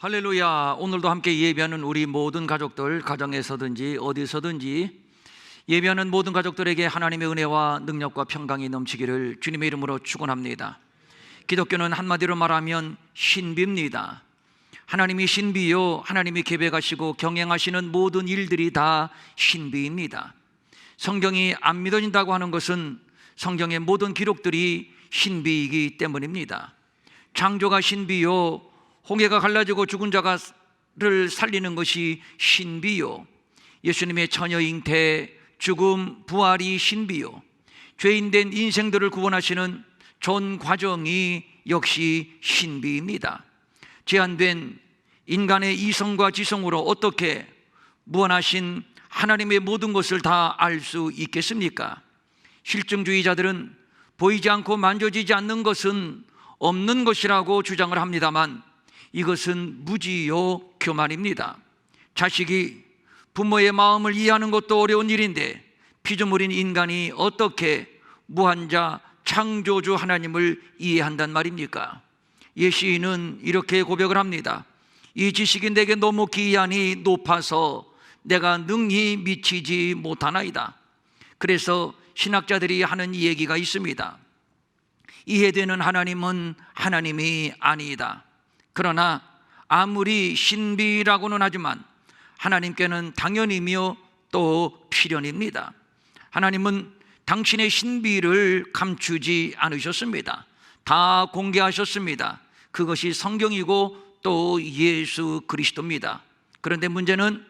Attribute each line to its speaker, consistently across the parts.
Speaker 1: 할렐루야. 오늘도 함께 예배하는 우리 모든 가족들, 가정에서든지 어디서든지 예배하는 모든 가족들에게 하나님의 은혜와 능력과 평강이 넘치기를 주님의 이름으로 축원합니다. 기독교는 한마디로 말하면 신비입니다. 하나님이 신비요, 하나님이 계획하시고 경영하시는 모든 일들이 다 신비입니다. 성경이 안 믿어진다고 하는 것은 성경의 모든 기록들이 신비이기 때문입니다. 창조가 신비요, 홍해가 갈라지고 죽은 자를 살리는 것이 신비요, 예수님의 처녀 잉태, 죽음, 부활이 신비요, 죄인된 인생들을 구원하시는 전 과정이 역시 신비입니다. 제한된 인간의 이성과 지성으로 어떻게 무한하신 하나님의 모든 것을 다 알 수 있겠습니까? 실증주의자들은 보이지 않고 만져지지 않는 것은 없는 것이라고 주장을 합니다만 이것은 무지요 교만입니다. 자식이 부모의 마음을 이해하는 것도 어려운 일인데 피조물인 인간이 어떻게 무한자 창조주 하나님을 이해한단 말입니까? 예시인은 이렇게 고백을 합니다. 이 지식이 내게 너무 기이하니 높아서 내가 능히 미치지 못하나이다. 그래서 신학자들이 하는 얘기가 있습니다. 이해되는 하나님은 하나님이 아니다. 그러나 아무리 신비라고는 하지만 하나님께는 당연이며 또 필연입니다. 하나님은 당신의 신비를 감추지 않으셨습니다. 다 공개하셨습니다. 그것이 성경이고 또 예수 그리스도입니다. 그런데 문제는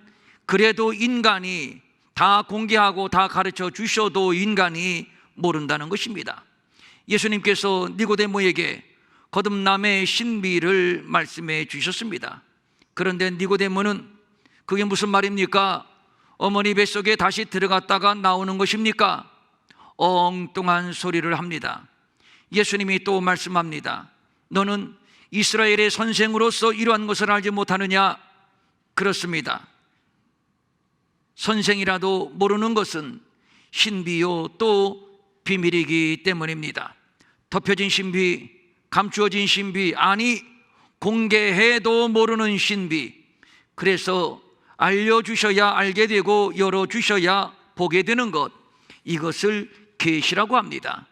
Speaker 1: 그래도 인간이 다 공개하고 다 가르쳐 주셔도 인간이 모른다는 것입니다. 예수님께서 니고데모에게 거듭남의 신비를 말씀해 주셨습니다. 그런데 니고데모는 그게 무슨 말입니까? 어머니 뱃속에 다시 들어갔다가 나오는 것입니까? 엉뚱한 소리를 합니다. 예수님이 또 말씀합니다. 너는 이스라엘의 선생으로서 이러한 것을 알지 못하느냐? 그렇습니다. 선생이라도 모르는 것은 신비요 또 비밀이기 때문입니다. 덮여진 신비, 감추어진 신비, 아니 공개해도 모르는 신비. 그래서 알려주셔야 알게 되고 열어주셔야 보게 되는 것, 이것을 계시라고 합니다.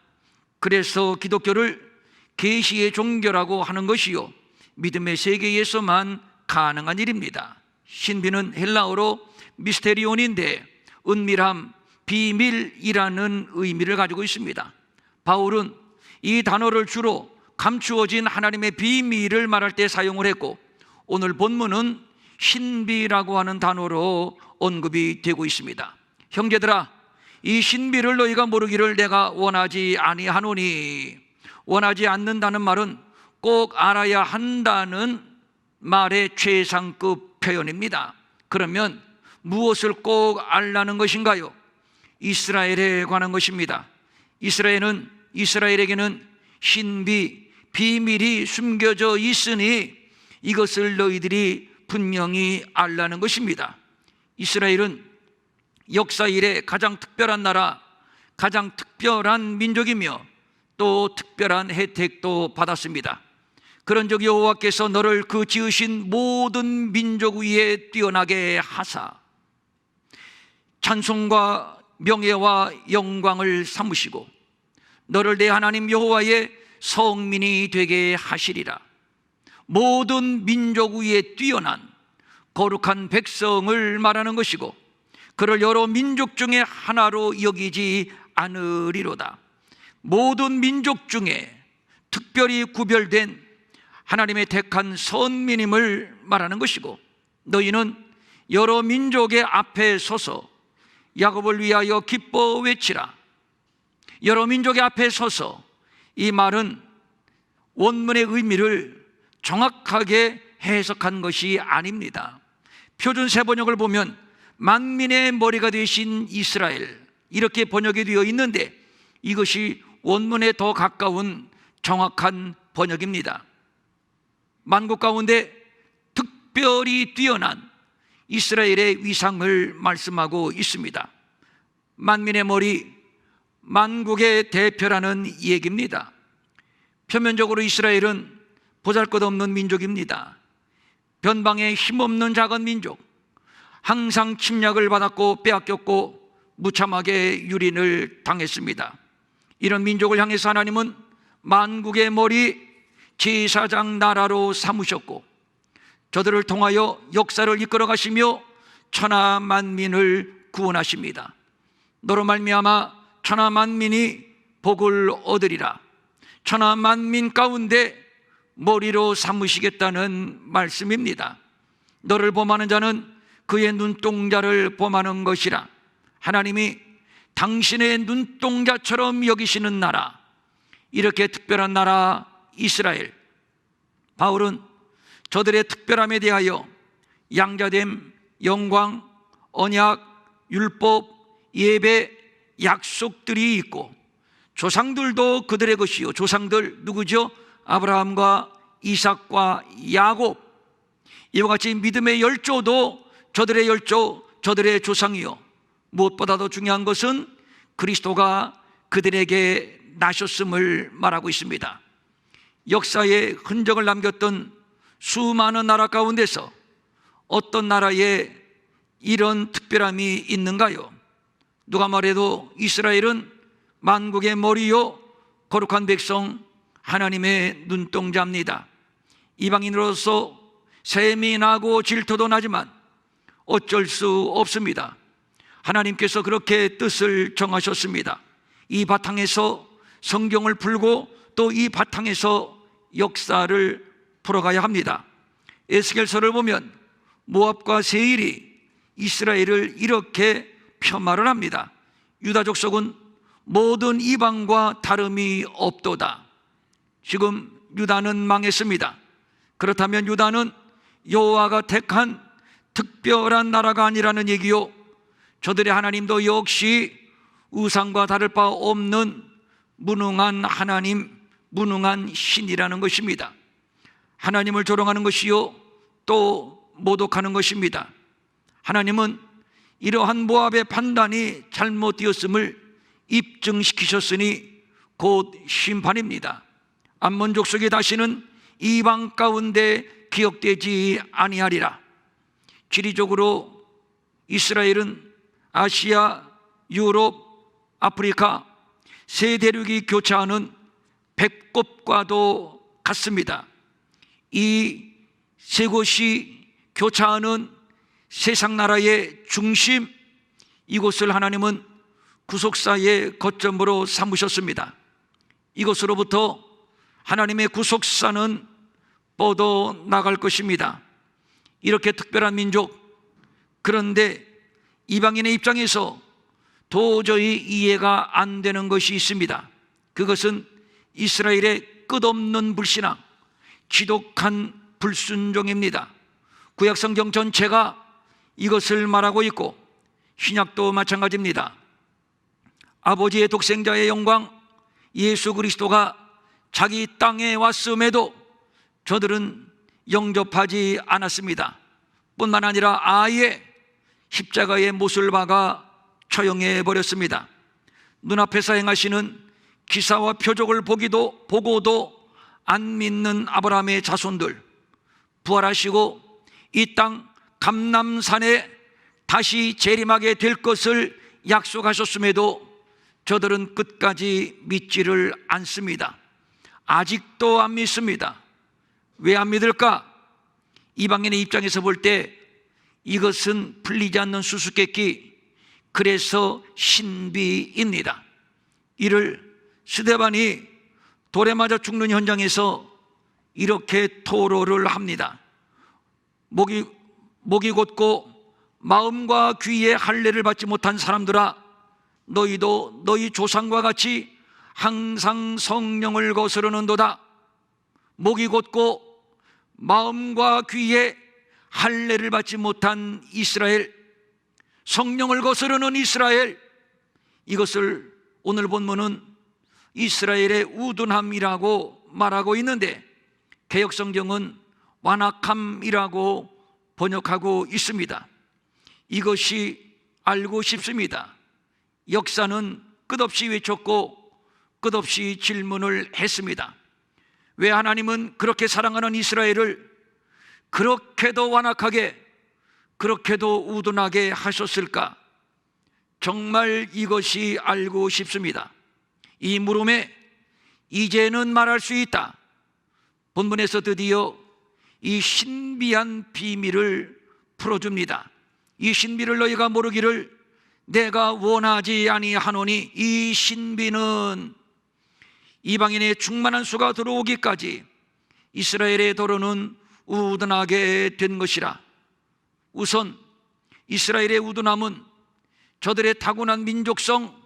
Speaker 1: 그래서 기독교를 계시의 종교라고 하는 것이요, 믿음의 세계에서만 가능한 일입니다. 신비는 헬라어로 미스테리온인데 은밀함, 비밀이라는 의미를 가지고 있습니다. 바울은 이 단어를 주로 감추어진 하나님의 비밀을 말할 때 사용을 했고, 오늘 본문은 신비라고 하는 단어로 언급이 되고 있습니다. 형제들아, 이 신비를 너희가 모르기를 내가 원하지 아니하노니. 원하지 않는다는 말은 꼭 알아야 한다는 말의 최상급 표현입니다. 그러면 무엇을 꼭 알라는 것인가요? 이스라엘에 관한 것입니다. 이스라엘에게는 신비, 비밀이 숨겨져 있으니 이것을 너희들이 분명히 알라는 것입니다. 이스라엘은 역사 이래 가장 특별한 나라, 가장 특별한 민족이며 또 특별한 혜택도 받았습니다. 그런즉 여호와께서 너를 그 지으신 모든 민족 위에 뛰어나게 하사 찬송과 명예와 영광을 삼으시고 너를 내 하나님 여호와의 성민이 되게 하시리라. 모든 민족 위에 뛰어난 거룩한 백성을 말하는 것이고 그를 여러 민족 중에 하나로 여기지 않으리로다. 모든 민족 중에 특별히 구별된 하나님의 택한 선민임을 말하는 것이고, 너희는 여러 민족의 앞에 서서 야곱을 위하여 기뻐 외치라. 여러 민족의 앞에 서서, 이 말은 원문의 의미를 정확하게 해석한 것이 아닙니다. 표준 세번역을 보면 만민의 머리가 되신 이스라엘, 이렇게 번역이 되어 있는데 이것이 원문에 더 가까운 정확한 번역입니다. 만국 가운데 특별히 뛰어난 이스라엘의 위상을 말씀하고 있습니다. 만민의 머리, 만국의 대표라는 얘기입니다. 표면적으로 이스라엘은 보잘것없는 민족입니다. 변방에 힘없는 작은 민족, 항상 침략을 받았고 빼앗겼고 무참하게 유린을 당했습니다. 이런 민족을 향해서 하나님은 만국의 머리 제사장 나라로 삼으셨고 저들을 통하여 역사를 이끌어 가시며 천하 만민을 구원하십니다. 너로 말미암아 천하 만민이 복을 얻으리라. 천하 만민 가운데 머리로 삼으시겠다는 말씀입니다. 너를 범하는 자는 그의 눈동자를 범하는 것이라. 하나님이 당신의 눈동자처럼 여기시는 나라, 이렇게 특별한 나라 이스라엘. 바울은 저들의 특별함에 대하여 양자됨, 영광, 언약, 율법, 예배, 약속들이 있고 조상들도 그들의 것이요. 조상들 누구죠? 아브라함과 이삭과 야곱. 이와 같이 믿음의 열조도 저들의 열조, 저들의 조상이요. 무엇보다도 중요한 것은 그리스도가 그들에게 나셨음을 말하고 있습니다. 역사에 흔적을 남겼던 수많은 나라 가운데서 어떤 나라에 이런 특별함이 있는가요? 누가 말해도 이스라엘은 만국의 머리요 거룩한 백성, 하나님의 눈동자입니다. 이방인으로서 셈이 나고 질투도 나지만 어쩔 수 없습니다. 하나님께서 그렇게 뜻을 정하셨습니다. 이 바탕에서 성경을 풀고 또 이 바탕에서 역사를 풀어가야 합니다. 에스겔서를 보면 모압과 세일이 이스라엘을 이렇게 폄하를 합니다. 유다 족속은 모든 이방과 다름이 없도다. 지금 유다는 망했습니다. 그렇다면 유다는 여호와가 택한 특별한 나라가 아니라는 얘기요, 저들의 하나님도 역시 우상과 다를 바 없는 무능한 하나님, 무능한 신이라는 것입니다. 하나님을 조롱하는 것이요 또 모독하는 것입니다. 하나님은 이러한 모압의 판단이 잘못되었음을 입증시키셨으니 곧 심판입니다. 암몬 족속이 다시는 이방 가운데 기억되지 아니하리라. 지리적으로 이스라엘은 아시아, 유럽, 아프리카 세 대륙이 교차하는 배꼽과도 같습니다. 이 세 곳이 교차하는 세상 나라의 중심, 이곳을 하나님은 구속사의 거점으로 삼으셨습니다. 이곳으로부터 하나님의 구속사는 뻗어 나갈 것입니다. 이렇게 특별한 민족, 그런데 이방인의 입장에서 도저히 이해가 안 되는 것이 있습니다. 그것은 이스라엘의 끝없는 불신앙, 지독한 불순종입니다. 구약성경 전체가 이것을 말하고 있고 신약도 마찬가지입니다. 아버지의 독생자의 영광 예수 그리스도가 자기 땅에 왔음에도 저들은 영접하지 않았습니다. 뿐만 아니라 아예 십자가의 못을 박아 처형해 버렸습니다. 눈앞에서 행하시는 기사와 표적을 보고도 안 믿는 아브라함의 자손들, 부활하시고 이 땅 감람산에 다시 재림하게 될 것을 약속하셨음에도 저들은 끝까지 믿지를 않습니다. 아직도 안 믿습니다. 왜 안 믿을까? 이방인의 입장에서 볼 때 이것은 풀리지 않는 수수께끼, 그래서 신비입니다. 이를 스데반이 돌에 맞아 죽는 현장에서 이렇게 토로를 합니다. 목이 곧고 마음과 귀에 할례를 받지 못한 사람들아, 너희도 너희 조상과 같이 항상 성령을 거스르는도다. 목이 곧고 마음과 귀에 할례를 받지 못한 이스라엘, 성령을 거스르는 이스라엘, 이것을 오늘 본문은 이스라엘의 우둔함이라고 말하고 있는데 개역성경은 완악함이라고 번역하고 있습니다. 이것이 알고 싶습니다. 역사는 끝없이 외쳤고 끝없이 질문을 했습니다. 왜 하나님은 그렇게 사랑하는 이스라엘을 그렇게도 완악하게, 그렇게도 우둔하게 하셨을까? 정말 이것이 알고 싶습니다. 이 물음에 이제는 말할 수 있다. 본문에서 드디어 이 신비한 비밀을 풀어줍니다. 이 신비를 너희가 모르기를 내가 원하지 아니하노니, 이 신비는 이방인의 충만한 수가 들어오기까지 이스라엘의 도로는 우둔하게 된 것이라. 우선 이스라엘의 우둔함은 저들의 타고난 민족성,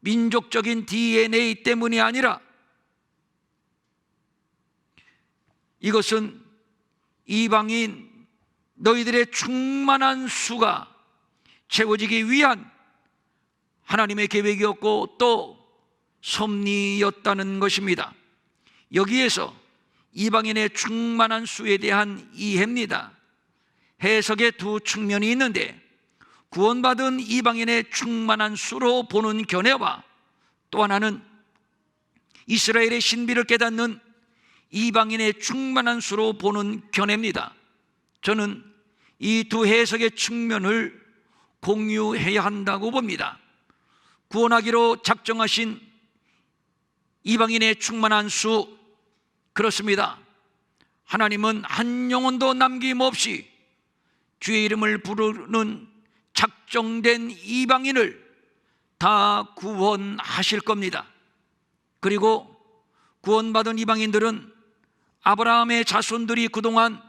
Speaker 1: 민족적인 DNA 때문이 아니라 이것은 이방인 너희들의 충만한 수가 채워지기 위한 하나님의 계획이었고 또 섭리였다는 것입니다. 여기에서 이방인의 충만한 수에 대한 이해입니다. 해석의 두 측면이 있는데, 구원받은 이방인의 충만한 수로 보는 견해와 또 하나는 이스라엘의 신비를 깨닫는 이방인의 충만한 수로 보는 견해입니다. 저는 이 두 해석의 측면을 공유해야 한다고 봅니다. 구원하기로 작정하신 이방인의 충만한 수, 그렇습니다. 하나님은 한 영혼도 남김없이 주의 이름을 부르는 작정된 이방인을 다 구원하실 겁니다. 그리고 구원받은 이방인들은 아브라함의 자손들이 그동안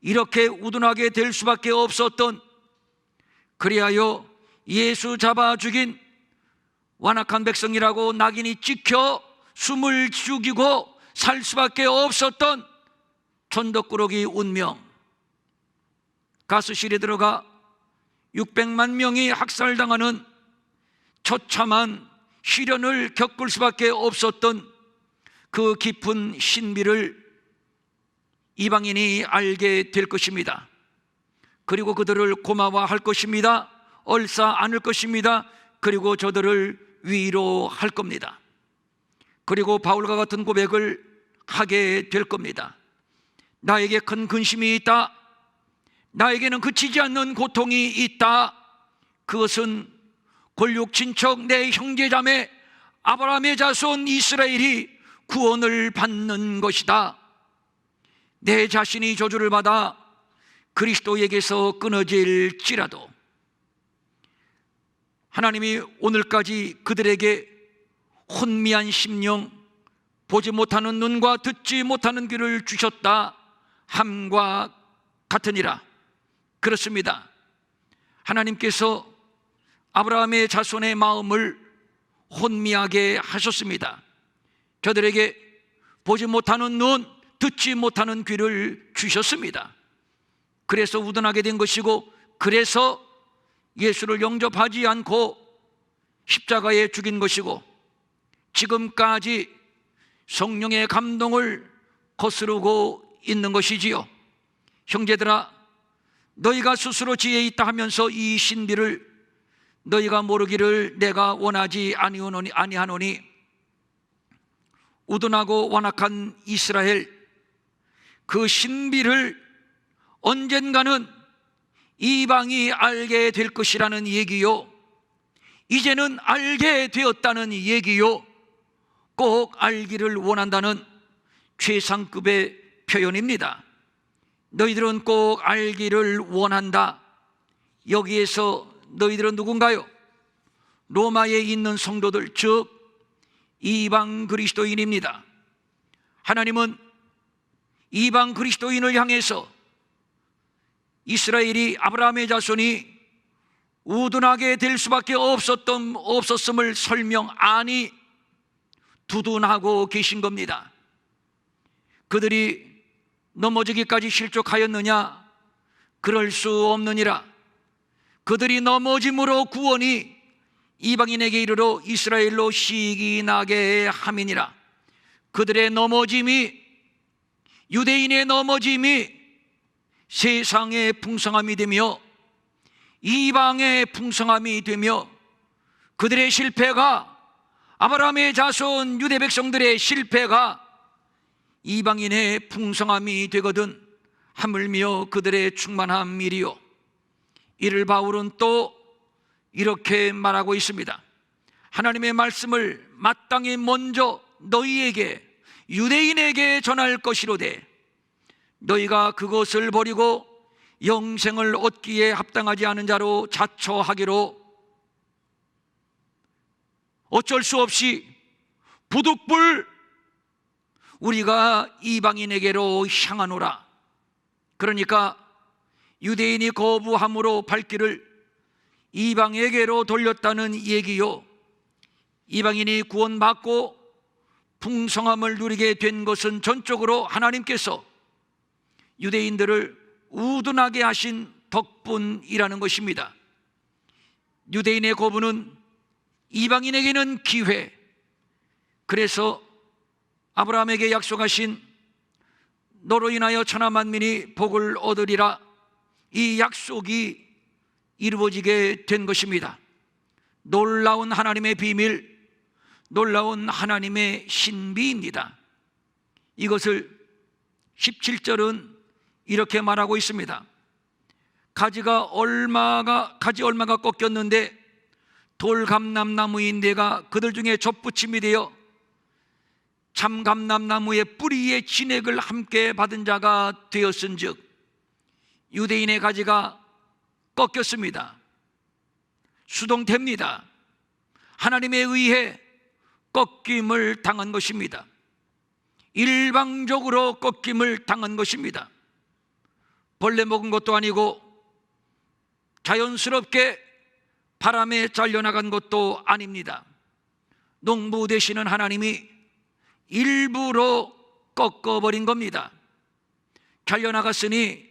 Speaker 1: 이렇게 우둔하게 될 수밖에 없었던, 그리하여 예수 잡아 죽인 완악한 백성이라고 낙인이 찍혀 숨을 죽이고 살 수밖에 없었던 천덕꾸러기 운명, 가스실에 들어가 600만 명이 학살당하는 처참한 시련을 겪을 수밖에 없었던 그 깊은 신비를 이방인이 알게 될 것입니다. 그리고 그들을 고마워할 것입니다. 얼싸 안을 것입니다. 그리고 저들을 위로할 겁니다. 그리고 바울과 같은 고백을 하게 될 겁니다. 나에게 큰 근심이 있다. 나에게는 그치지 않는 고통이 있다. 그것은 골육 친척 내 형제자매 아브라함의 자손 이스라엘이 구원을 받는 것이다. 내 자신이 저주를 받아 그리스도에게서 끊어질지라도 하나님이 오늘까지 그들에게 혼미한 심령, 보지 못하는 눈과 듣지 못하는 귀를 주셨다 함과 같으니라. 그렇습니다. 하나님께서 아브라함의 자손의 마음을 혼미하게 하셨습니다. 저들에게 보지 못하는 눈, 듣지 못하는 귀를 주셨습니다. 그래서 우둔하게 된 것이고, 그래서 예수를 영접하지 않고 십자가에 죽인 것이고, 지금까지 성령의 감동을 거스르고 있는 것이지요. 형제들아, 너희가 스스로 지혜 있다 하면서 이 신비를 너희가 모르기를 내가 원하지 아니하노니, 우둔하고 완악한 이스라엘, 그 신비를 언젠가는 이방이 알게 될 것이라는 얘기요, 이제는 알게 되었다는 얘기요, 꼭 알기를 원한다는 최상급의 표현입니다. 너희들은 꼭 알기를 원한다. 여기에서 너희들은 누군가요? 로마에 있는 성도들, 즉 이방 그리스도인입니다. 하나님은 이방 그리스도인을 향해서 이스라엘이, 아브라함의 자손이 우둔하게 될 수밖에 없었음을 설명 아니 두둔하고 계신 겁니다. 그들이 넘어지기까지 실족하였느냐? 그럴 수 없느니라. 그들이 넘어짐으로 구원이 이방인에게 이르러 이스라엘로 시기나게 함이니라. 그들의 넘어짐이, 유대인의 넘어짐이 세상의 풍성함이 되며 이방의 풍성함이 되며, 그들의 실패가, 아브라함의 자손 유대 백성들의 실패가 이방인의 풍성함이 되거든 하물며 그들의 충만함이리요. 이를 바울은 또 이렇게 말하고 있습니다. 하나님의 말씀을 마땅히 먼저 너희에게, 유대인에게 전할 것이로되 너희가 그것을 버리고 영생을 얻기에 합당하지 않은 자로 자처하기로 어쩔 수 없이 부득불 우리가 이방인에게로 향하노라. 그러니까 유대인이 거부함으로 발길을 이방에게로 돌렸다는 얘기요, 이방인이 구원받고 풍성함을 누리게 된 것은 전적으로 하나님께서 유대인들을 우둔하게 하신 덕분이라는 것입니다. 유대인의 거부는 이방인에게는 기회, 그래서 아브라함에게 약속하신 너로 인하여 천하 만민이 복을 얻으리라, 이 약속이 이루어지게 된 것입니다. 놀라운 하나님의 비밀, 놀라운 하나님의 신비입니다. 이것을 17절은 이렇게 말하고 있습니다. 가지 얼마가 꺾였는데 돌감람나무인대가 그들 중에 접붙임이 되어 참감람나무의 뿌리의 진액을 함께 받은 자가 되었은즉, 유대인의 가지가 꺾였습니다. 수동됩니다. 하나님에 의해 꺾임을 당한 것입니다. 일방적으로 꺾임을 당한 것입니다. 벌레 먹은 것도 아니고 자연스럽게 바람에 잘려나간 것도 아닙니다. 농부 되시는 하나님이 일부러 꺾어버린 겁니다. 잘려나갔으니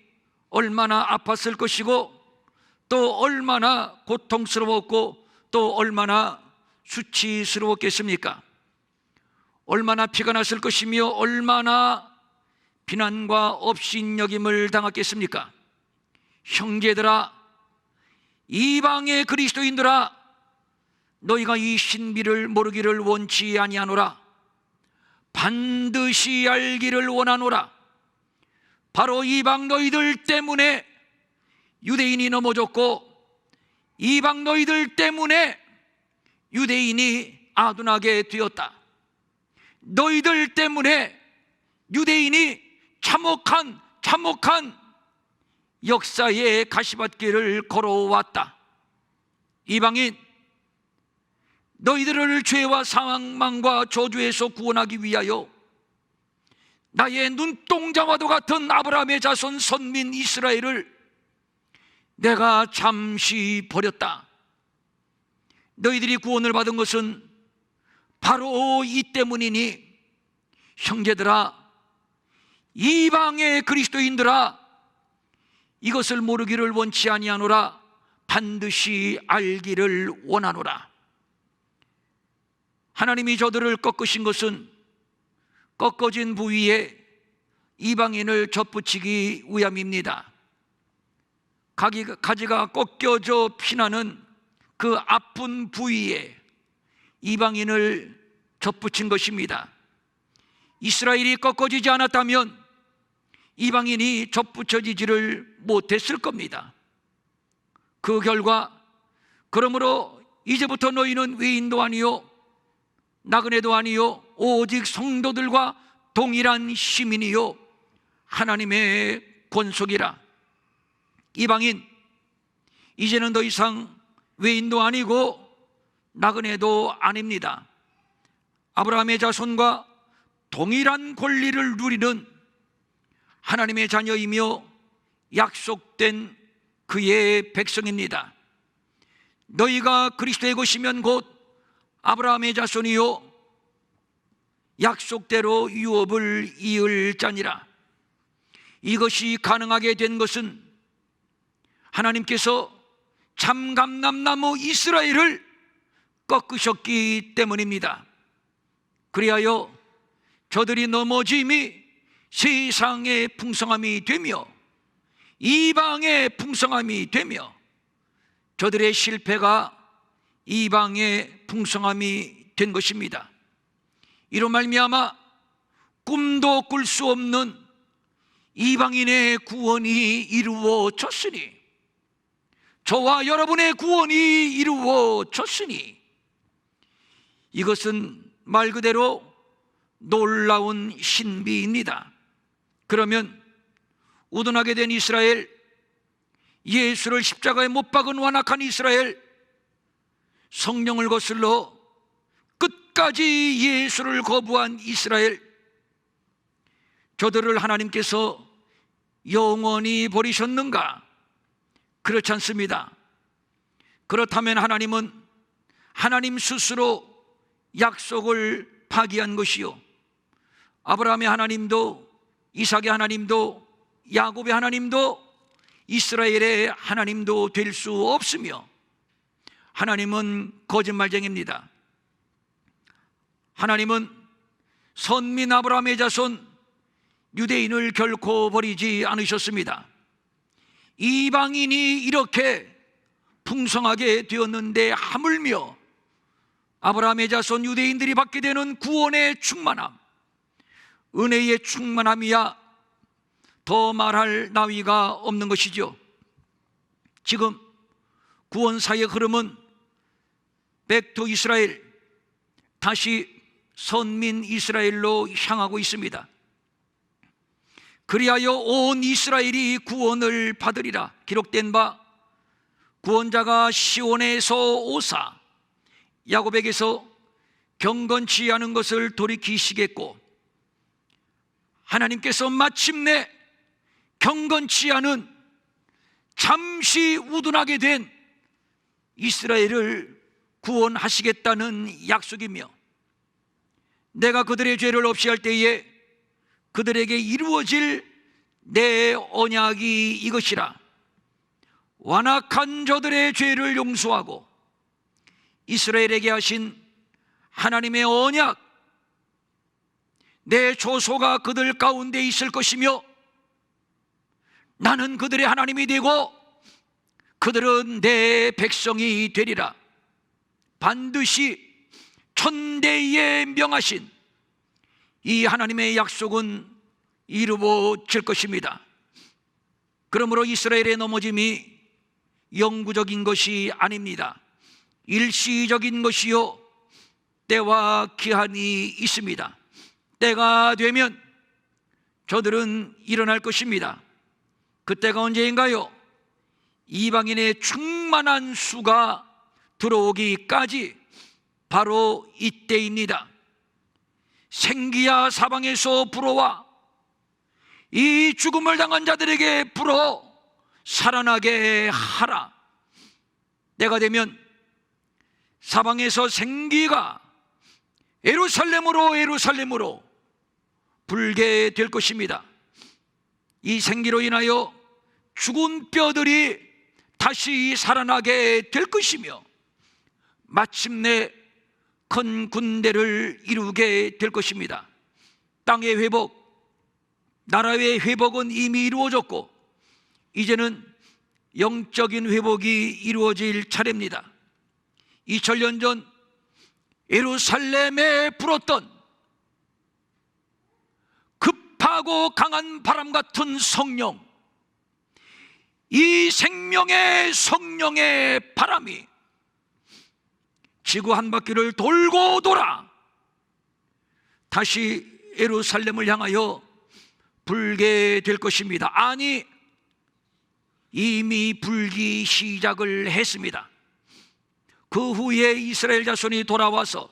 Speaker 1: 얼마나 아팠을 것이고, 또 얼마나 고통스러웠고, 또 얼마나 수치스러웠겠습니까? 얼마나 피가 났을 것이며 얼마나 비난과 업신여김을 당했겠습니까? 형제들아, 이방의 그리스도인들아, 너희가 이 신비를 모르기를 원치 아니하노라. 반드시 알기를 원하노라. 바로 이방 너희들 때문에 유대인이 넘어졌고, 이방 너희들 때문에 유대인이 아둔하게 되었다. 너희들 때문에 유대인이 참혹한 역사의 가시밭길을 걸어왔다. 이방인, 너희들을 죄와 사망과 저주에서 구원하기 위하여 나의 눈동자와도 같은 아브라함의 자손 선민 이스라엘을 내가 잠시 버렸다. 너희들이 구원을 받은 것은 바로 이 때문이니 형제들아, 이방의 그리스도인들아, 이것을 모르기를 원치 아니하노라. 반드시 알기를 원하노라. 하나님이 저들을 꺾으신 것은 꺾어진 부위에 이방인을 접붙이기 위함입니다. 가지가 꺾여져 피나는 그 아픈 부위에 이방인을 접붙인 것입니다. 이스라엘이 꺾어지지 않았다면 이방인이 접붙여지지를 못했을 겁니다. 그 결과, 그러므로 이제부터 너희는 외인도 아니요 나그네도 아니요 오직 성도들과 동일한 시민이요 하나님의 권속이라. 이방인, 이제는 더 이상 외인도 아니고 나그네도 아닙니다. 아브라함의 자손과 동일한 권리를 누리는 하나님의 자녀이며 약속된 그의 백성입니다. 너희가 그리스도의 것이면 곧 아브라함의 자손이요 약속대로 유업을 이을 자니라. 이것이 가능하게 된 것은 하나님께서 참감람나무 이스라엘을 꺾으셨기 때문입니다. 그리하여 저들이 넘어짐이 세상의 풍성함이 되며 이방의 풍성함이 되며 저들의 실패가 이방의 풍성함이 된 것입니다. 이로 말미암아 꿈도 꿀 수 없는 이방인의 구원이 이루어졌으니, 저와 여러분의 구원이 이루어졌으니, 이것은 말 그대로 놀라운 신비입니다. 그러면 우둔하게 된 이스라엘, 예수를 십자가에 못 박은 완악한 이스라엘, 성령을 거슬러 끝까지 예수를 거부한 이스라엘, 저들을 하나님께서 영원히 버리셨는가? 그렇지 않습니다. 그렇다면 하나님은 하나님 스스로 약속을 파기한 것이요, 아브라함의 하나님도, 이삭의 하나님도, 야곱의 하나님도, 이스라엘의 하나님도 될 수 없으며, 하나님은 거짓말쟁이입니다. 하나님은 선민 아브라함의 자손 유대인을 결코 버리지 않으셨습니다. 이방인이 이렇게 풍성하게 되었는데 하물며 아브라함의 자손 유대인들이 받게 되는 구원의 충만함, 은혜의 충만함이야 더 말할 나위가 없는 것이죠. 지금 구원사의 흐름은 백투 이스라엘, 다시 선민 이스라엘로 향하고 있습니다. 그리하여 온 이스라엘이 구원을 받으리라. 기록된 바 구원자가 시온에서 오사 야곱에게서 경건치 않은 것을 돌이키시겠고, 하나님께서 마침내 경건치 않은 잠시 우둔하게 된 이스라엘을 구원하시겠다는 약속이며, 내가 그들의 죄를 없이 할 때에 그들에게 이루어질 내 언약이 이것이라. 완악한 저들의 죄를 용서하고 이스라엘에게 하신 하나님의 언약, 내 조소가 그들 가운데 있을 것이며, 나는 그들의 하나님이 되고 그들은 내 백성이 되리라. 반드시 천대에 명하신 이 하나님의 약속은 이루어질 것입니다. 그러므로 이스라엘의 넘어짐이 영구적인 것이 아닙니다. 일시적인 것이요, 때와 기한이 있습니다. 때가 되면 저들은 일어날 것입니다. 그때가 언제인가요? 이방인의 충만한 수가 들어오기까지 바로 이때입니다. 생기야 사방에서 불어와 이 죽음을 당한 자들에게 불어 살아나게 하라. 때가 되면 사방에서 생기가 예루살렘으로 불게 될 것입니다. 이 생기로 인하여 죽은 뼈들이 다시 살아나게 될 것이며, 마침내 큰 군대를 이루게 될 것입니다. 땅의 회복, 나라의 회복은 이미 이루어졌고, 이제는 영적인 회복이 이루어질 차례입니다. 2000년 전 예루살렘에 불었던 급하고 강한 바람 같은 성령, 이 생명의 성령의 바람이 지구 한 바퀴를 돌고 돌아 다시 예루살렘을 향하여 불게 될 것입니다. 아니, 이미 불기 시작을 했습니다. 그 후에 이스라엘 자손이 돌아와서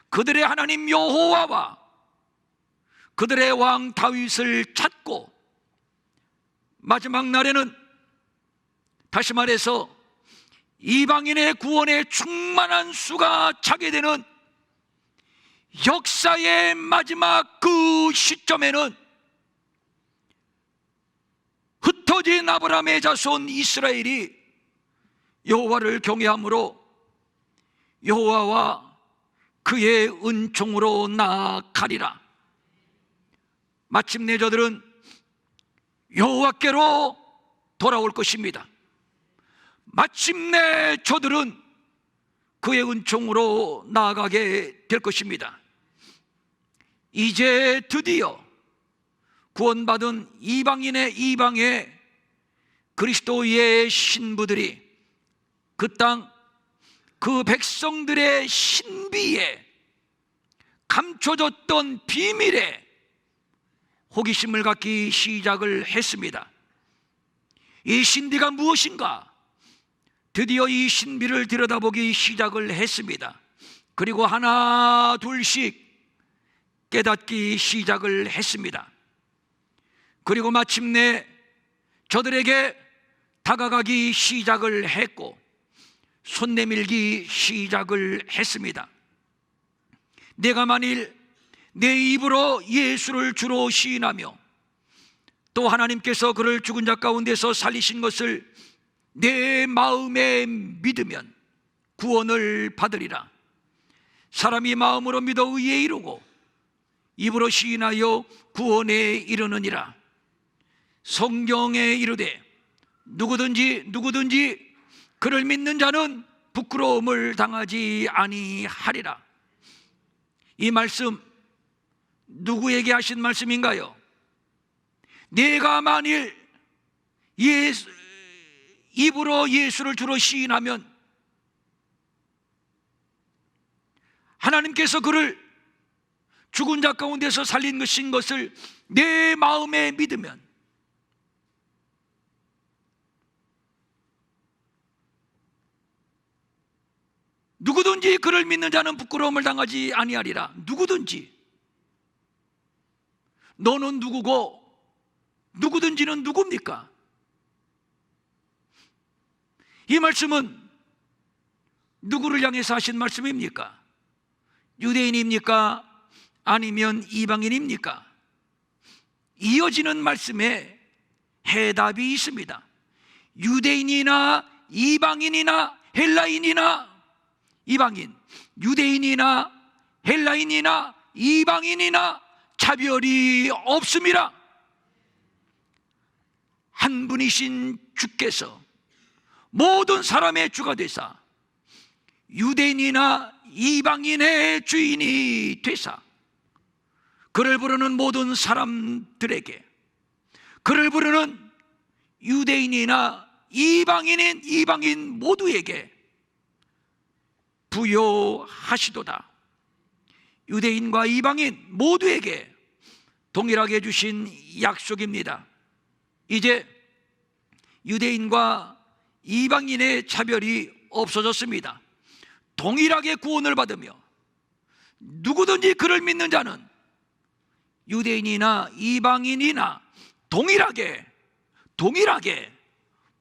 Speaker 1: 그들의 하나님 여호와와 그들의 왕 다윗을 찾고, 마지막 날에는 다시 말해서 이방인의 구원의 충만한 수가 차게 되는 역사의 마지막 그 시점에는 흩어진 아브라함의 자손 이스라엘이 여호와를 경외함으로 여호와와 그의 은총으로 나아가리라. 마침내 저들은 여호와께로 돌아올 것입니다. 마침내 저들은 그의 은총으로 나아가게 될 것입니다. 이제 드디어 구원받은 이방의 그리스도의 신부들이 그 땅, 그 백성들의 신비에 감춰졌던 비밀에 호기심을 갖기 시작을 했습니다. 이 신비가 무엇인가? 드디어 이 신비를 들여다보기 시작을 했습니다. 그리고 하나 둘씩 깨닫기 시작을 했습니다. 그리고 마침내 저들에게 다가가기 시작을 했고 손 내밀기 시작을 했습니다. 내가 만일 내 입으로 예수를 주로 시인하며 또 하나님께서 그를 죽은 자 가운데서 살리신 것을 내 마음에 믿으면 구원을 받으리라. 사람이 마음으로 믿어 의에 이르고 입으로 시인하여 구원에 이르느니라. 성경에 이르되 누구든지 그를 믿는 자는 부끄러움을 당하지 아니하리라. 이 말씀 누구에게 하신 말씀인가요? 내가 만일 입으로 예수를 주로 시인하면 하나님께서 그를 죽은 자 가운데서 살린 것을 내 마음에 믿으면 누구든지 그를 믿는 자는 부끄러움을 당하지 아니하리라. 누구든지. 너는 누구고 누구든지는 누굽니까? 이 말씀은 누구를 향해서 하신 말씀입니까? 유대인입니까? 아니면 이방인입니까? 이어지는 말씀에 해답이 있습니다. 유대인이나 이방인이나 헬라인이나 이방인, 유대인이나 헬라인이나 이방인이나 차별이 없습니다. 한 분이신 주께서 모든 사람의 주가 되사 유대인이나 이방인의 주인이 되사 그를 부르는 모든 사람들에게, 그를 부르는 유대인이나 이방인 모두에게 부여하시도다. 유대인과 이방인 모두에게 동일하게 주신 약속입니다. 이제 유대인과 이방인의 차별이 없어졌습니다. 동일하게 구원을 받으며 누구든지 그를 믿는 자는 유대인이나 이방인이나 동일하게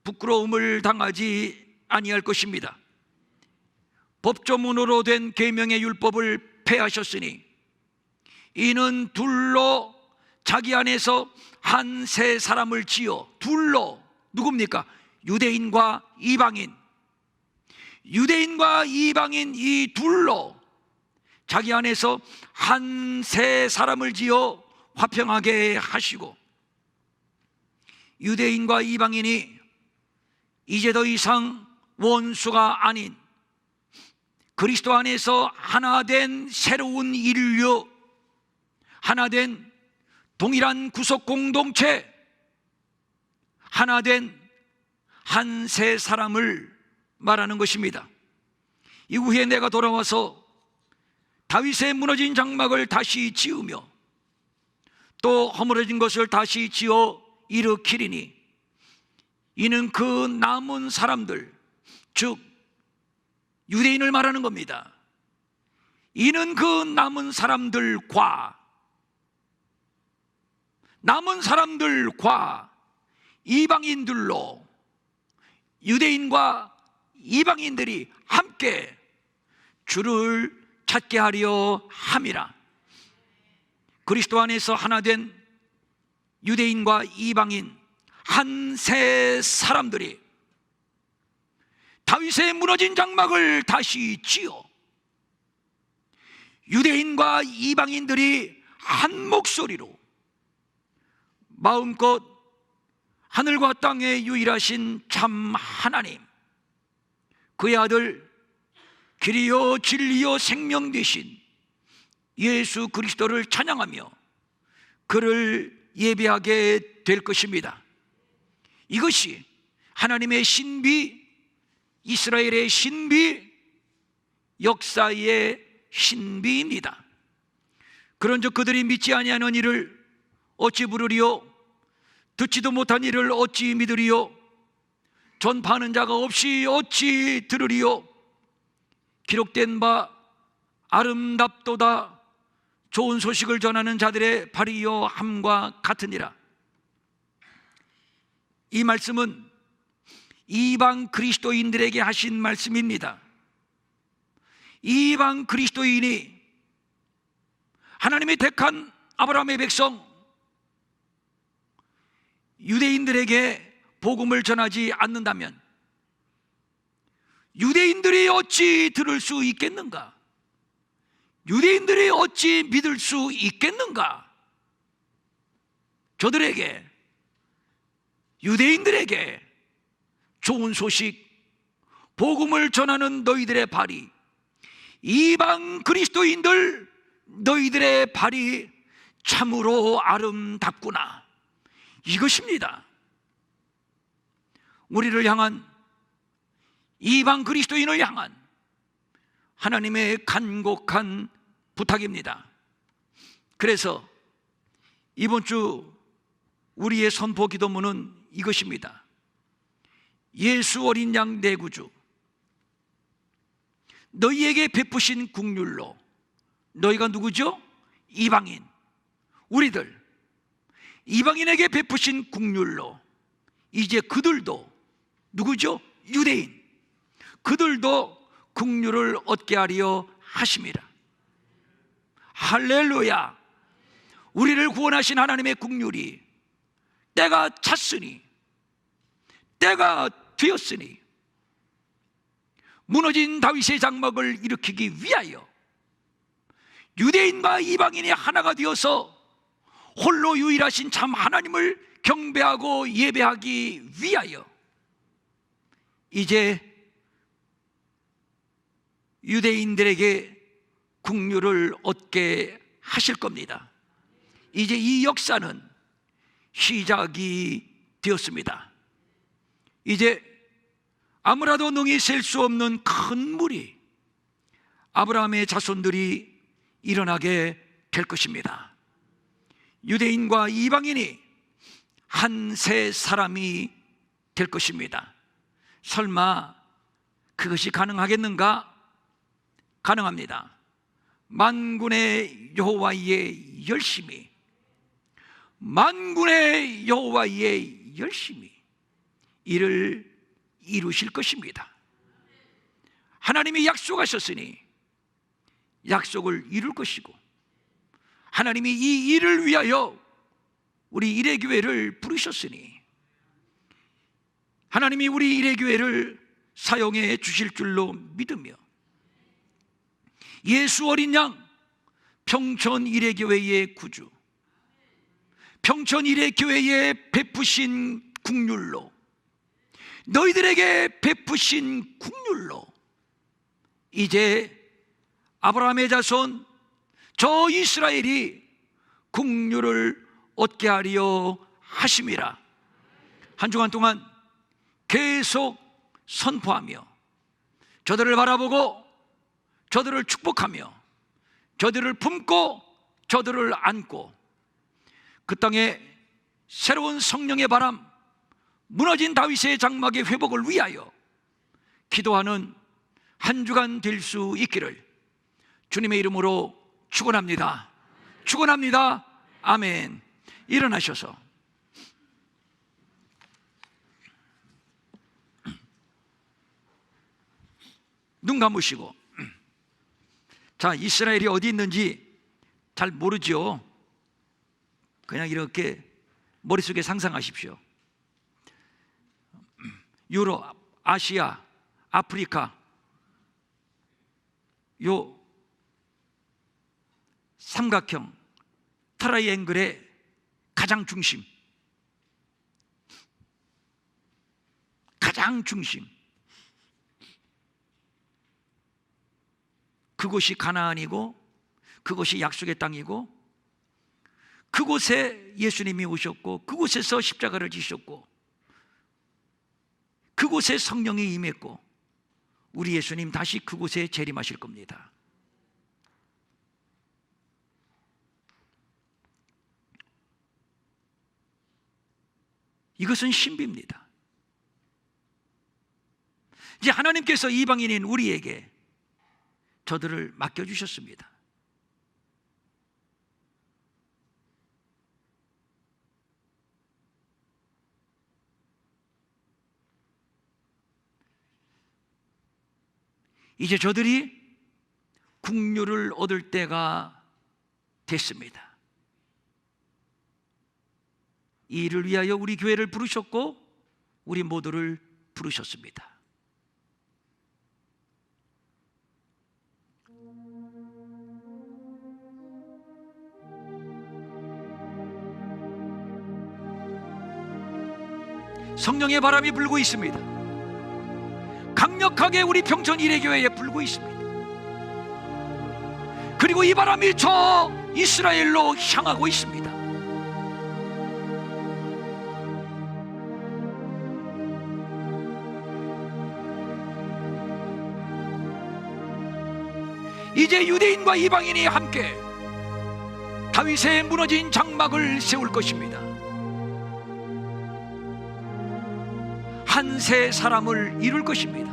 Speaker 1: 부끄러움을 당하지 아니할 것입니다. 법조문으로 된 계명의 율법을 폐하셨으니 이는 둘로 자기 안에서 한 세 사람을 지어, 둘로 누굽니까? 유대인과 이방인 이 둘로 자기 안에서 한 세 사람을 지어 화평하게 하시고 유대인과 이방인이 이제 더 이상 원수가 아닌 그리스도 안에서 하나 된 새로운 인류, 하나 된 동일한 구속 공동체, 하나 된 한 세 사람을 말하는 것입니다. 이후에 내가 돌아와서 다윗의 무너진 장막을 다시 지으며 또 허물어진 것을 다시 지어 일으키리니 이는 그 남은 사람들, 즉 유대인을 말하는 겁니다. 이는 그 남은 사람들과 이방인들로 유대인과 이방인들이 함께 주를 찾게 하려 함이라. 그리스도 안에서 하나 된 유대인과 이방인 한 세 사람들이 다윗의 무너진 장막을 다시 지어 유대인과 이방인들이 한 목소리로 마음껏 하늘과 땅에 유일하신 참 하나님, 그의 아들 길이요 진리요 생명 되신 예수 그리스도를 찬양하며 그를 예배하게 될 것입니다. 이것이 하나님의 신비, 이스라엘의 신비, 역사의 신비입니다. 그런즉 그들이 믿지 아니하는 이를 어찌 부르리요? 듣지도 못한 이를 어찌 믿으리요? 전파하는 자가 없이 어찌 들으리요? 기록된 바 아름답도다 좋은 소식을 전하는 자들의 발이여 함과 같으니라. 이 말씀은 이방 그리스도인들에게 하신 말씀입니다. 이방 그리스도인이 하나님의 택한 아브라함의 백성 유대인들에게 복음을 전하지 않는다면 유대인들이 어찌 들을 수 있겠는가? 유대인들이 어찌 믿을 수 있겠는가? 저들에게, 유대인들에게 좋은 소식, 복음을 전하는 너희들의 발이, 이방 그리스도인들 너희들의 발이 참으로 아름답구나, 이것입니다. 우리를 향한, 이방 그리스도인을 향한 하나님의 간곡한 부탁입니다. 그래서 이번 주 우리의 선포 기도문은 이것입니다. 예수 어린 양 내 구주, 너희에게 베푸신 국률로, 너희가 누구죠? 이방인, 우리들 이방인에게 베푸신 국률로 이제 그들도 누구죠? 유대인, 그들도 국률을 얻게 하려 하심이라. 할렐루야. 우리를 구원하신 하나님의 국률이 때가 찼으니, 때가 되었으니 무너진 다윗의 장막을 일으키기 위하여 유대인과 이방인이 하나가 되어서 홀로 유일하신 참 하나님을 경배하고 예배하기 위하여 이제 유대인들에게 국률을 얻게 하실 겁니다. 이제 이 역사는 시작이 되었습니다. 이제 아무라도 능히 셀 수 없는 큰 물이 아브라함의 자손들이 일어나게 될 것입니다. 유대인과 이방인이 한 세 사람이 될 것입니다. 설마 그것이 가능하겠는가? 가능합니다. 만군의 여호와의 열심히, 만군의 여호와의 열심히 이를 이루실 것입니다. 하나님이 약속하셨으니 약속을 이룰 것이고, 하나님이 이 일을 위하여 우리 일회교회를 부르셨으니 하나님이 우리 일회교회를 사용해 주실 줄로 믿으며 예수 어린 양 평촌 일회교회의 구주, 평촌 일회교회의 베푸신 국률로, 너희들에게 베푸신 국률로 이제 아브라함의 자손 저 이스라엘이 국률을 얻게 하려 하심이라. 한 주간 동안 계속 선포하며 저들을 바라보고 저들을 축복하며 저들을 품고 저들을 안고 그 땅에 새로운 성령의 바람, 무너진 다윗의 장막의 회복을 위하여 기도하는 한 주간 될 수 있기를 주님의 이름으로 축원합니다. 축원합니다. 아멘. 일어나셔서 눈 감으시고, 자, 이스라엘이 어디 있는지 잘 모르죠. 그냥 이렇게 머릿속에 상상하십시오. 유럽, 아시아, 아프리카, 요 삼각형 트라이앵글의 가장 중심, 가장 중심, 그곳이 가나안이고 그곳이 약속의 땅이고 그곳에 예수님이 오셨고 그곳에서 십자가를 지셨고 그곳에 성령이 임했고 우리 예수님 다시 그곳에 재림하실 겁니다. 이것은 신비입니다. 이제 하나님께서 이방인인 우리에게 저들을 맡겨주셨습니다. 이제 저들이 국류를 얻을 때가 됐습니다. 이 일을 위하여 우리 교회를 부르셨고 우리 모두를 부르셨습니다. 성령의 바람이 불고 있습니다. 강력하게 우리 평촌 이레교회에 불고 있습니다. 그리고 이 바람이 저 이스라엘로 향하고 있습니다. 이제 유대인과 이방인이 함께 다윗의 무너진 장막을 세울 것입니다. 한 세 사람을 이룰 것입니다.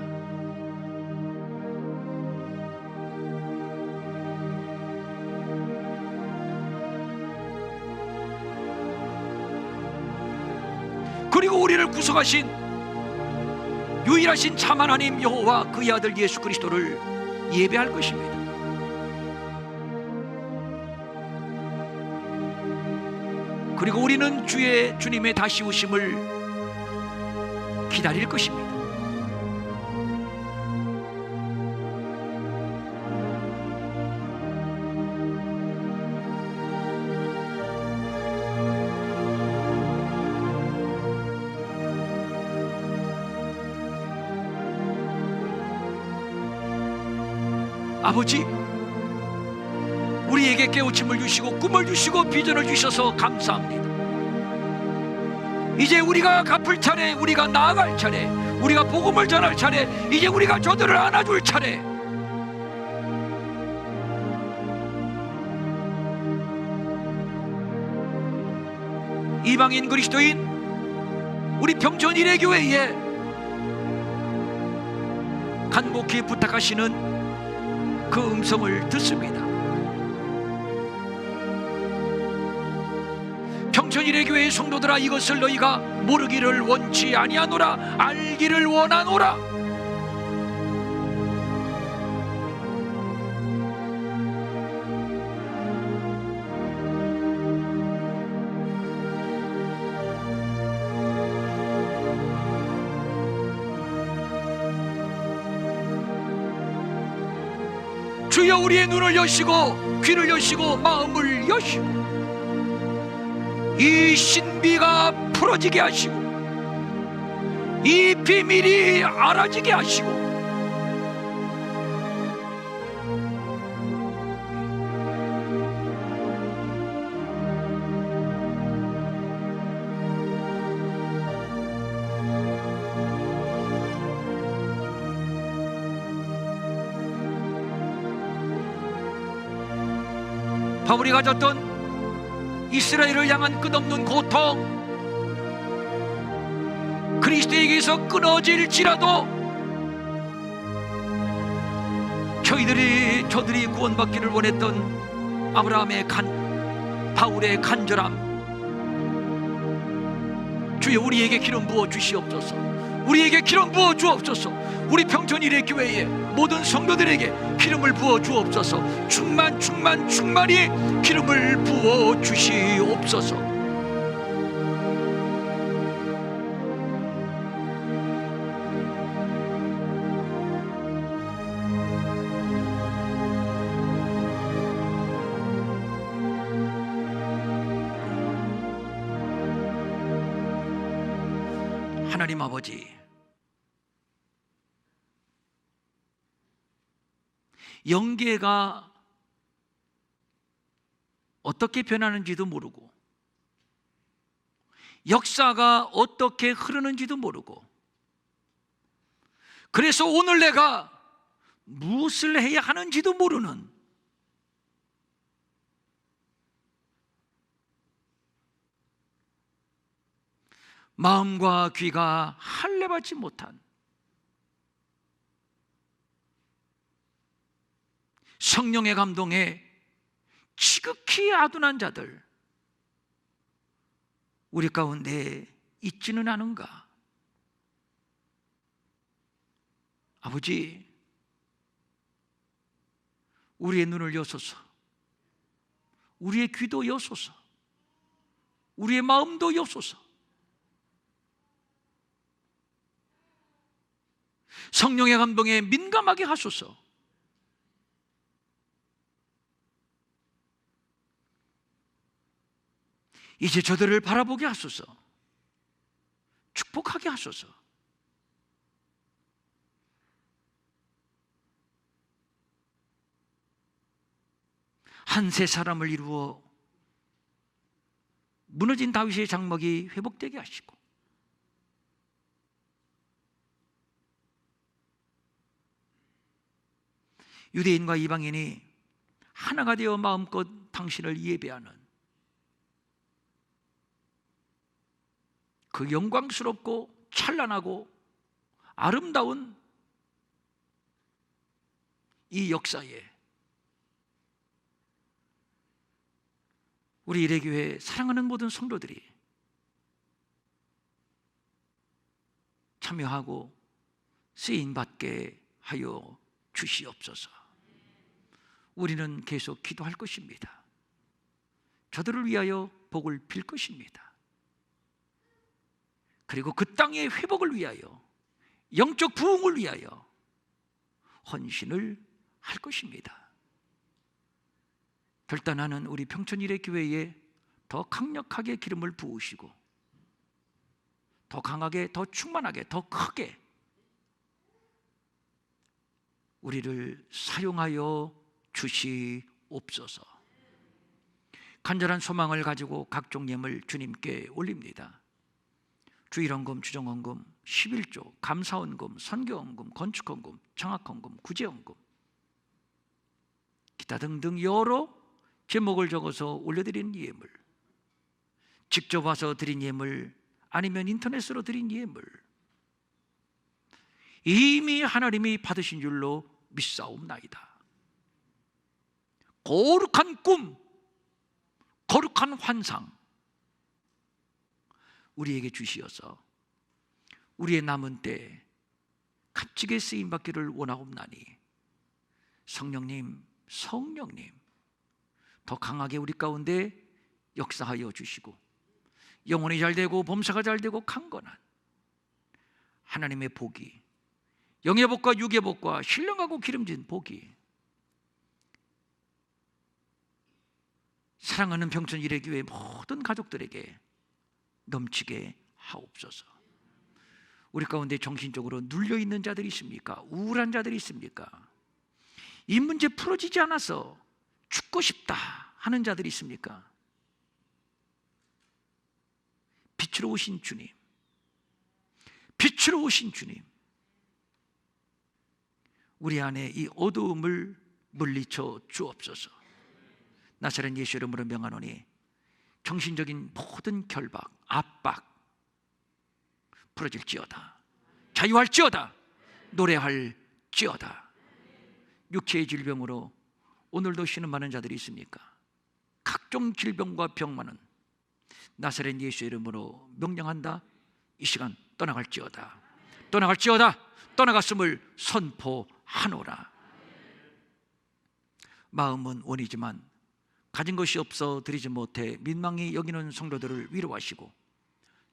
Speaker 1: 그리고 우리를 구속하신 유일하신 참 하나님 여호와 그의 아들 예수 그리스도를 예배할 것입니다. 그리고 우리는 주님의 다시 오심을 기다릴 것입니다. 아버지, 우리에게 깨우침을 주시고 꿈을 주시고 비전을 주셔서 감사합니다. 이제 우리가 갚을 차례, 우리가 나아갈 차례, 우리가 복음을 전할 차례, 이제 우리가 저들을 안아줄 차례. 이방인 그리스도인 우리 평촌 이레교회에 간곡히 부탁하시는 그 음성을 듣습니다. 평촌 이레교회의 성도들아, 이것을 너희가 모르기를 원치 아니하노라, 알기를 원하노라. 주여, 우리의 눈을 여시고 귀를 여시고 마음을 여시고 이 신비가 풀어지게 하시고 이 비밀이 알아지게 하시고 바울이 가졌던 이스라엘을 향한 끝없는 고통, 그리스도에게서 끊어질지라도 저들이 구원받기를 원했던 아브라함의 바울의 간절함, 주여 우리에게 기름 부어 주시옵소서. 우리에게 기름 부어 주옵소서. 우리 평촌 이레교회의 모든 성도들에게 기름을 부어 주옵소서. 충만히 기름을 부어 주시옵소서. 하나님 아버지, 영계가 어떻게 변하는지도 모르고 역사가 어떻게 흐르는지도 모르고, 그래서 오늘 내가 무엇을 해야 하는지도 모르는 마음과 귀가 할례받지 못한 성령의 감동에 지극히 아둔한 자들 우리 가운데 있지는 않은가? 아버지, 우리의 눈을 여소서, 우리의 귀도 여소서, 우리의 마음도 여소서. 성령의 감동에 민감하게 하소서. 이제 저들을 바라보게 하소서. 축복하게 하소서. 한 세 사람을 이루어 무너진 다윗의 장막이 회복되게 하시고, 유대인과 이방인이 하나가 되어 마음껏 당신을 예배하는 그 영광스럽고 찬란하고 아름다운 이 역사에 우리 일회교회 사랑하는 모든 성도들이 참여하고 쓰임받게 하여 주시옵소서. 우리는 계속 기도할 것입니다. 저들을 위하여 복을 빌 것입니다. 그리고 그 땅의 회복을 위하여, 영적 부흥을 위하여 헌신을 할 것입니다. 결단하는 우리 평촌일회교회에 더 강력하게 기름을 부으시고, 더 강하게, 더 충만하게, 더 크게 우리를 사용하여 주시옵소서. 간절한 소망을 가지고 각종 예물 주님께 올립니다. 주일헌금, 주정헌금, 11조, 감사헌금, 선교헌금, 건축헌금, 청학헌금, 구제헌금, 기타 등등 여러 제목을 적어서 올려드린 예물, 직접 와서 드린 예물, 아니면 인터넷으로 드린 예물, 이미 하나님이 받으신 줄로 믿사옵나이다. 거룩한 꿈, 거룩한 환상 우리에게 주시어서 우리의 남은 때 값지게 쓰임받기를 원하옵나니, 성령님, 성령님 더 강하게 우리 가운데 역사하여 주시고, 영혼이 잘되고 범사가 잘되고 강건한 하나님의 복이, 영의 복과 육의 복과 신령하고 기름진 복이 사랑하는 평촌일회교회 모든 가족들에게 넘치게 하옵소서. 우리 가운데 정신적으로 눌려있는 자들이 있습니까? 우울한 자들이 있습니까? 이 문제 풀어지지 않아서 죽고 싶다 하는 자들이 있습니까? 빛으로 오신 주님, 빛으로 오신 주님, 우리 안에 이 어두움을 물리쳐 주옵소서. 나사렛 예수 이름으로 명하노니 정신적인 모든 결박, 압박 풀어질지어다. 자유할지어다. 노래할지어다. 육체의 질병으로 오늘도 쉬는 많은 자들이 있습니까? 각종 질병과 병만은 나사렛 예수 이름으로 명령한다. 이 시간 떠나갈지어다. 떠나갈지어다. 떠나갔음을 선포하노라. 마음은 원이지만 가진 것이 없어 드리지 못해 민망히 여기는 성도들을 위로하시고,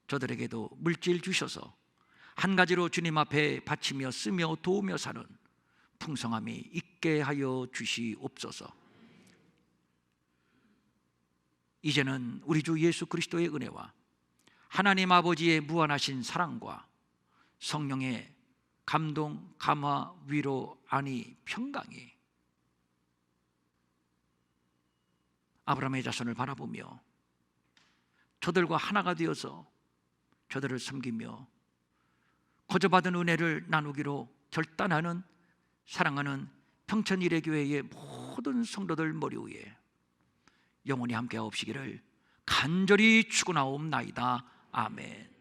Speaker 1: 저들에게도 물질 주셔서 한 가지로 주님 앞에 바치며 쓰며 도우며 사는 풍성함이 있게 하여 주시옵소서. 이제는 우리 주 예수 그리스도의 은혜와 하나님 아버지의 무한하신 사랑과 성령의 감동, 감화, 위로, 안위, 평강이 아브라함의 자손을 바라보며 저들과 하나가 되어서 저들을 섬기며 거저 받은 은혜를 나누기로 결단하는 사랑하는 평천 일회교회의 모든 성도들 머리 위에 영원히 함께 하옵시기를 간절히 축원하옵나이다. 아멘.